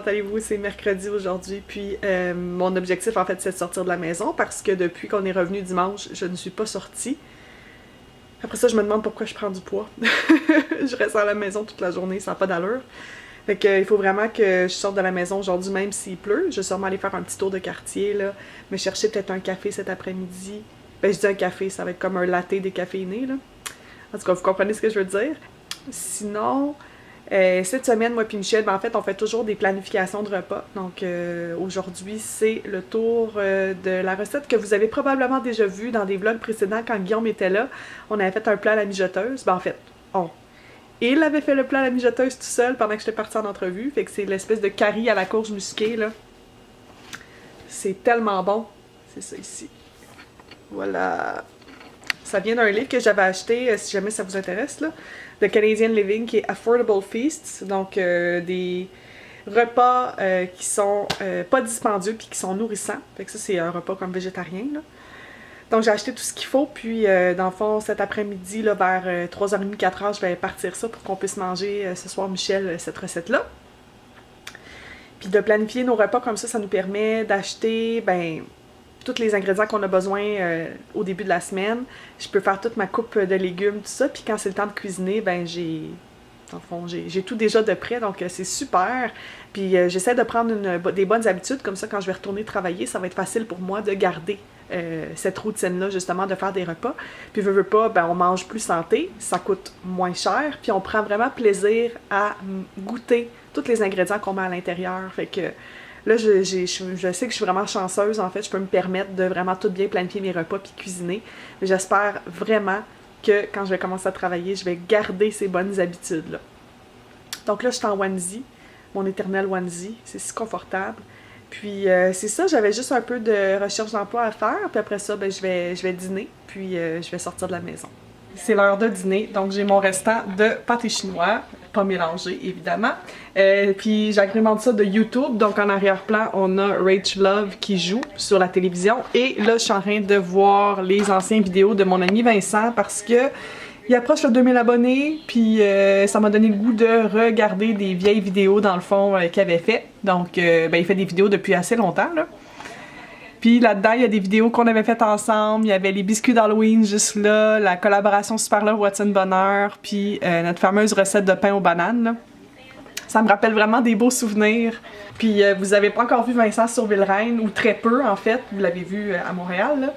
allez-vous? C'est mercredi aujourd'hui, puis mon objectif en fait c'est de sortir de la maison parce que depuis qu'on est revenu dimanche, je ne suis pas sortie. Après ça, je me demande pourquoi je prends du poids. Je reste à la maison toute la journée, ça n'a pas d'allure. Fait que, il faut vraiment que je sorte de la maison aujourd'hui même s'il pleut. Je vais sûrement aller faire un petit tour de quartier, là, me chercher peut-être un café cet après-midi. Ben je dis un café, ça va être comme un latte décaféiné, là. En tout cas, vous comprenez ce que je veux dire. Sinon... cette semaine, moi et Michel, ben en fait, on fait toujours des planifications de repas. Donc aujourd'hui, c'est le tour de la recette que vous avez probablement déjà vue dans des vlogs précédents quand Guillaume était là. On avait fait un plat à la mijoteuse. Ben en fait, il avait fait le plat à la mijoteuse tout seul pendant que j'étais partie en entrevue. Fait que c'est l'espèce de curry à la courge musquée, là. C'est tellement bon. C'est ça ici. Voilà. Ça vient d'un livre que j'avais acheté, si jamais ça vous intéresse, là, de Canadian Living, qui est Affordable Feasts, donc des repas qui sont pas dispendieux puis qui sont nourrissants. Fait que ça, c'est un repas comme végétarien, là. Donc j'ai acheté tout ce qu'il faut, puis dans le fond, cet après-midi, là, vers 3h30, 4h, je vais partir ça pour qu'on puisse manger ce soir, Michel, cette recette-là. Puis de planifier nos repas comme ça, ça nous permet d'acheter, ben... tous les ingrédients qu'on a besoin au début de la semaine. Je peux faire toute ma coupe de légumes, tout ça. Puis quand c'est le temps de cuisiner, ben j'ai tout déjà de prêt, donc c'est super. Puis j'essaie de prendre des bonnes habitudes, comme ça quand je vais retourner travailler, ça va être facile pour moi de garder cette routine-là, justement, de faire des repas. Puis veux pas, ben on mange plus santé, ça coûte moins cher, puis on prend vraiment plaisir à goûter tous les ingrédients qu'on met à l'intérieur. Fait que là, je sais que je suis vraiment chanceuse, en fait, je peux me permettre de vraiment tout bien planifier mes repas puis cuisiner. Mais j'espère vraiment que quand je vais commencer à travailler, je vais garder ces bonnes habitudes-là. Donc là, je suis en onesie, mon éternel onesie, c'est si confortable. Puis c'est ça, j'avais juste un peu de recherche d'emploi à faire, puis après ça, ben, je vais dîner, puis je vais sortir de la maison. C'est l'heure de dîner, donc j'ai mon restant de pâté chinois, pas mélangé évidemment. Puis j'agrémente ça de YouTube, donc en arrière-plan, on a Rach Love qui joue sur la télévision. Et là, je suis en train de voir les anciennes vidéos de mon ami Vincent parce que il approche le 2000 abonnés, puis ça m'a donné le goût de regarder des vieilles vidéos dans le fond qu'il avait fait. Donc, ben, il fait des vidéos depuis assez longtemps, là. Puis là-dedans, il y a des vidéos qu'on avait faites ensemble. Il y avait les biscuits d'Halloween juste là, la collaboration Super Love Watson Bonheur, puis notre fameuse recette de pain aux bananes, là. Ça me rappelle vraiment des beaux souvenirs. Puis vous avez pas encore vu Vincent sur Ville-Reine, ou très peu en fait, vous l'avez vu à Montréal, là.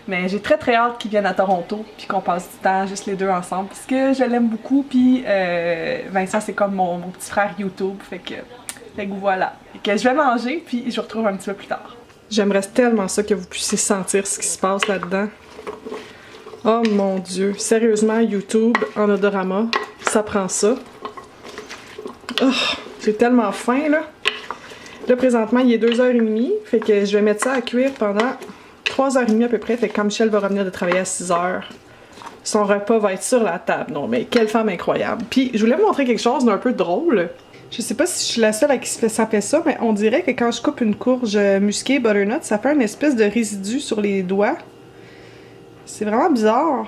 Mais j'ai très hâte qu'il vienne à Toronto, puis qu'on passe du temps juste les deux ensemble, parce que je l'aime beaucoup, puis Vincent c'est comme mon petit frère YouTube, fait que voilà. Fait que je vais manger, puis je vous retrouve un petit peu plus tard. J'aimerais tellement ça que vous puissiez sentir ce qui se passe là-dedans. Oh mon Dieu, sérieusement, YouTube en odorama, ça prend ça. Oh, j'ai tellement faim là. Là présentement il est 2h30, fait que je vais mettre ça à cuire pendant 3h30 à peu près, fait que quand Michel va revenir de travailler à 6h, son repas va être sur la table. Non mais quelle femme incroyable. Puis je voulais vous montrer quelque chose d'un peu drôle. Je sais pas si je suis la seule à qui ça fait ça, mais on dirait que quand je coupe une courge musquée butternut, ça fait une espèce de résidu sur les doigts. C'est vraiment bizarre.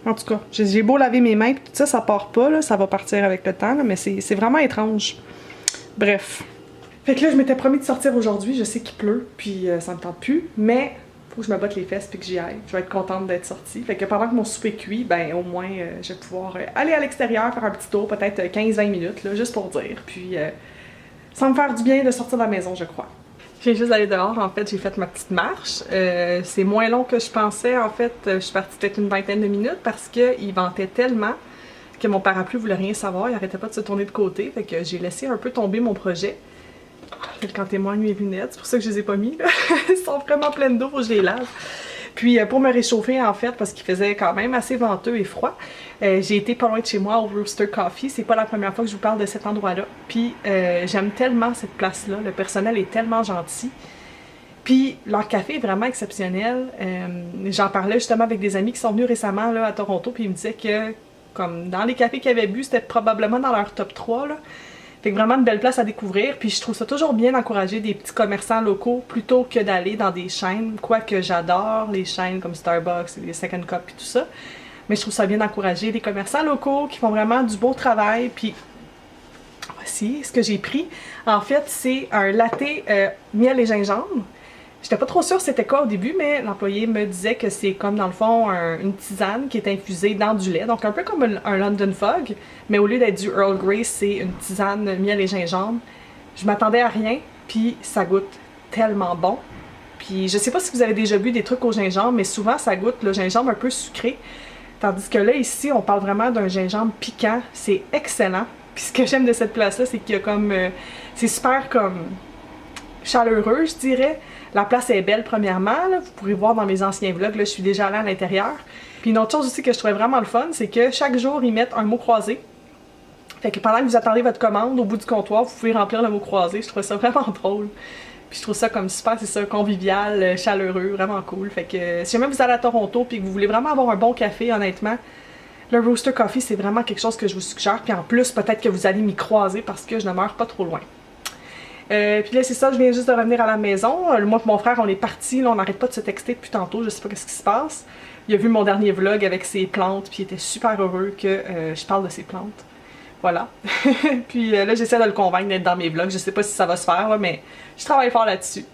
En tout cas, j'ai beau laver mes mains, tout ça, ça part pas, là, ça va partir avec le temps, là, mais c'est vraiment étrange. Bref. Fait que là, je m'étais promis de sortir aujourd'hui, je sais qu'il pleut, puis ça me tente plus, mais faut que je me botte les fesses puis que j'y aille. Je vais être contente d'être sortie. Fait que pendant que mon souper cuit, ben au moins, je vais pouvoir aller à l'extérieur, faire un petit tour, peut-être 15-20 minutes, là, juste pour dire. Puis ça va me faire du bien de sortir de la maison, je crois. Je viens juste d'aller dehors, en fait, j'ai fait ma petite marche. C'est moins long que je pensais, en fait. Je suis partie peut-être une vingtaine de minutes parce qu'il ventait tellement que mon parapluie voulait rien savoir, il arrêtait pas de se tourner de côté. Fait que j'ai laissé un peu tomber mon projet. Quand témoigne mes lunettes, c'est pour ça que je les ai pas mis, là. Ils sont vraiment pleines d'eau, faut que je les lave. Puis pour me réchauffer en fait, parce qu'il faisait quand même assez venteux et froid, j'ai été pas loin de chez moi au Rooster Coffee. C'est pas la première fois que je vous parle de cet endroit-là. Puis j'aime tellement cette place-là, le personnel est tellement gentil. Puis leur café est vraiment exceptionnel. J'en parlais justement avec des amis qui sont venus récemment là, à Toronto, puis ils me disaient que comme dans les cafés qu'ils avaient bu, c'était probablement dans leur top 3 là. Fait que vraiment une belle place à découvrir, puis je trouve ça toujours bien d'encourager des petits commerçants locaux plutôt que d'aller dans des chaînes, quoique j'adore les chaînes comme Starbucks, les Second Cup et tout ça. Mais je trouve ça bien d'encourager des commerçants locaux qui font vraiment du beau travail, puis voici essayer ce que j'ai pris. En fait, c'est un latte miel et gingembre. J'étais pas trop sûre c'était quoi au début, mais l'employé me disait que c'est comme dans le fond une tisane qui est infusée dans du lait. Donc un peu comme un London Fog, mais au lieu d'être du Earl Grey, c'est une tisane miel et gingembre. Je m'attendais à rien, puis ça goûte tellement bon. Puis je sais pas si vous avez déjà bu des trucs au gingembre, mais souvent ça goûte le gingembre un peu sucré. Tandis que là, ici, on parle vraiment d'un gingembre piquant. C'est excellent. Puis ce que j'aime de cette place-là, c'est qu'il y a comme... c'est super comme chaleureux, je dirais. La place est belle, premièrement. Là. Vous pourrez voir dans mes anciens vlogs, là, je suis déjà allée à l'intérieur. Puis une autre chose aussi que je trouvais vraiment le fun, c'est que chaque jour, ils mettent un mot croisé. Fait que pendant que vous attendez votre commande au bout du comptoir, vous pouvez remplir le mot croisé. Je trouvais ça vraiment drôle. Puis je trouve ça comme super, c'est ça, convivial, chaleureux, vraiment cool. Fait que si jamais vous allez à Toronto puis que vous voulez vraiment avoir un bon café, honnêtement, le Rooster Coffee, c'est vraiment quelque chose que je vous suggère. Puis en plus, peut-être que vous allez m'y croiser parce que je ne meurs pas trop loin. Puis là, c'est ça, je viens juste de revenir à la maison. Moi et mon frère, on est partis, là, on n'arrête pas de se texter depuis tantôt, je sais pas qu'est-ce qui se passe. Il a vu mon dernier vlog avec ses plantes, puis il était super heureux que je parle de ses plantes. Voilà. Puis là, j'essaie de le convaincre d'être dans mes vlogs. Je sais pas si ça va se faire, là, mais je travaille fort là-dessus.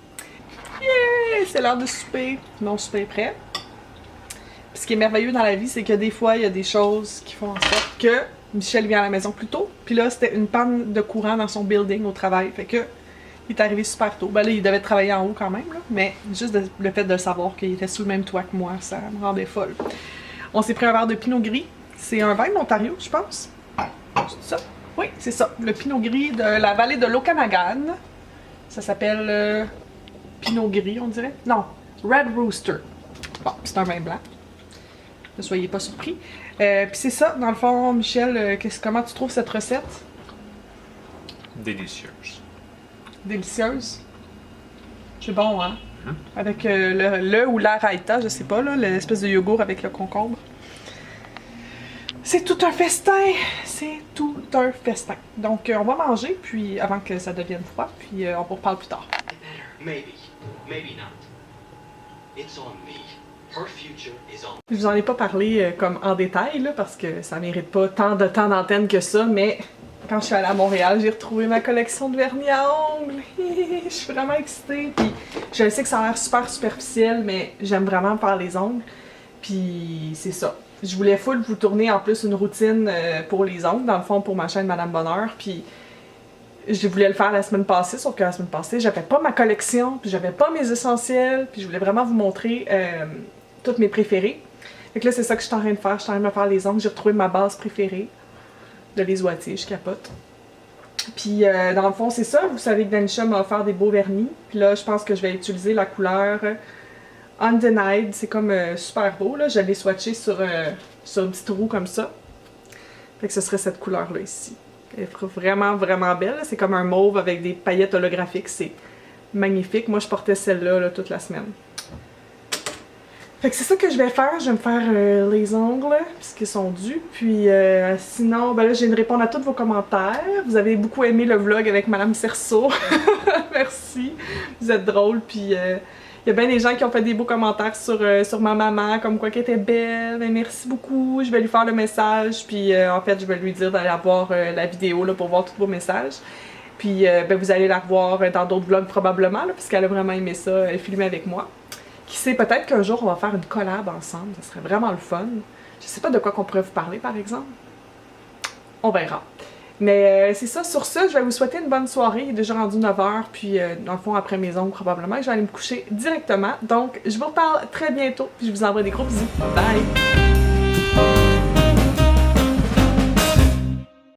Yeah! C'est l'heure de souper. Mon souper est prêt. Puis ce qui est merveilleux dans la vie, c'est que des fois, il y a des choses qui font en sorte que Michel vient à la maison plus tôt. Puis là, c'était une panne de courant dans son building au travail. Fait que il est arrivé super tôt. Ben là, il devait travailler en haut quand même, là, mais juste le fait de savoir qu'il était sous le même toit que moi, ça me rendait folle. On s'est pris un verre de Pinot Gris. C'est un vin de l'Ontario, je pense. C'est ça? Oui, c'est ça. Le Pinot Gris de la vallée de l'Okanagan. Ça s'appelle Pinot Gris, on dirait. Non, Red Rooster. Bon, c'est un vin blanc. Ne soyez pas surpris. Puis c'est ça, dans le fond, Michel, comment tu trouves cette recette? Délicieuse. Délicieuse. C'est bon, hein? Avec le ou la raita, je sais pas, là, l'espèce de yogourt avec le concombre. C'est tout un festin! C'est tout un festin. Donc, on va manger, puis avant que ça devienne froid, puis on vous reparle plus tard. Maybe, maybe not. It's on me. Her future is on. Je vous en ai pas parlé comme en détail, là, parce que ça mérite pas tant de temps d'antenne que ça, mais quand je suis allée à Montréal, j'ai retrouvé ma collection de vernis à ongles. Je suis vraiment excitée, puis je sais que ça a l'air super superficiel, mais j'aime vraiment faire les ongles. Puis c'est ça. Je voulais full vous tourner en plus une routine pour les ongles, dans le fond pour ma chaîne Madame Bonheur, puis je voulais le faire la semaine passée, sauf que la semaine passée, j'avais pas ma collection, puis j'avais pas mes essentiels, puis je voulais vraiment vous montrer toutes mes préférées. Fait que là, c'est ça que je suis en train de faire, je suis en train de me faire les ongles, j'ai retrouvé ma base préférée de les Oitiers, je capote. Puis dans le fond, c'est ça, vous savez que Danisha m'a offert des beaux vernis, puis là, je pense que je vais utiliser la couleur Undenied, c'est comme super beau, là. Je l'ai swatché sur une petite roue comme ça. Fait que ce serait cette couleur-là ici. Elle est vraiment, vraiment belle. C'est comme un mauve avec des paillettes holographiques. C'est magnifique. Moi, je portais celle-là là, toute la semaine. Fait que c'est ça que je vais faire. Je vais me faire les ongles, puisqu'ils sont dus. Puis sinon, ben là, je viens de répondre à tous vos commentaires. Vous avez beaucoup aimé le vlog avec Madame Cerceau. Merci. Vous êtes drôle. Puis il y a bien des gens qui ont fait des beaux commentaires sur ma maman, comme quoi qu'elle était belle. Ben, merci beaucoup. Je vais lui faire le message. Puis en fait, je vais lui dire d'aller voir la vidéo là, pour voir tous vos messages. Puis ben, vous allez la revoir dans d'autres vlogs probablement, puisqu'elle a vraiment aimé ça, filmer avec moi. Qui sait, peut-être qu'un jour on va faire une collab ensemble. Ça serait vraiment le fun. Je sais pas de quoi qu'on pourrait vous parler par exemple. On verra. Mais c'est ça, sur ce, je vais vous souhaiter une bonne soirée. Il est déjà rendu 9h, puis dans le fond, après mes ongles, probablement, je vais aller me coucher directement. Donc, je vous reparle très bientôt, puis je vous envoie des gros bisous. Bye!